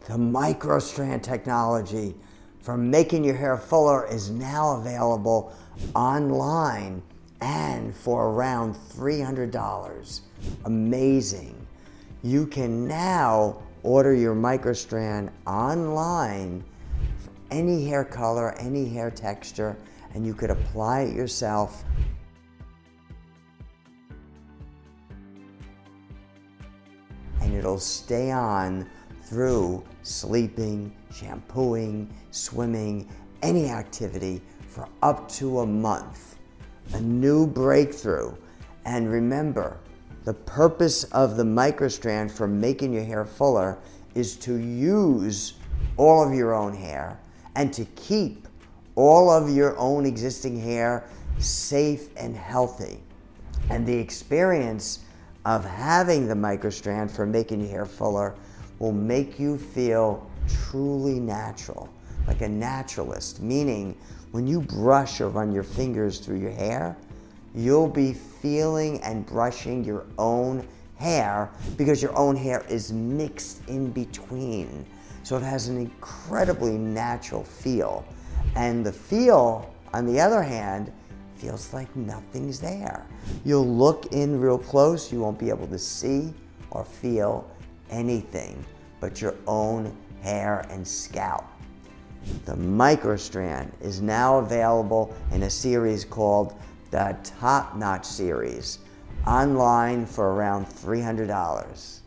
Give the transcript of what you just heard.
The microstrand technology for making your hair fuller is now available online and for around $300. Amazing. You can now order your microstrand online for any hair color, any hair texture, and you could apply it yourself. And it'll stay on through sleeping, shampooing, swimming, any activity for up to a month. A new breakthrough. And remember, the purpose of the microstrand for making your hair fuller is to use all of your own hair and to keep all of your own existing hair safe and healthy. And the experience of having the microstrand for making your hair fuller will make you feel truly natural, like a naturalist, meaning when you brush or run your fingers through your hair, you'll be feeling and brushing your own hair because your own hair is mixed in between. So it has an incredibly natural feel. And the feel, on the other hand, feels like nothing's there. You'll look in real close, you won't be able to see or feel anything but your own hair and scalp. The microstrand is now available in a series called the Top Notch series, online for around $300.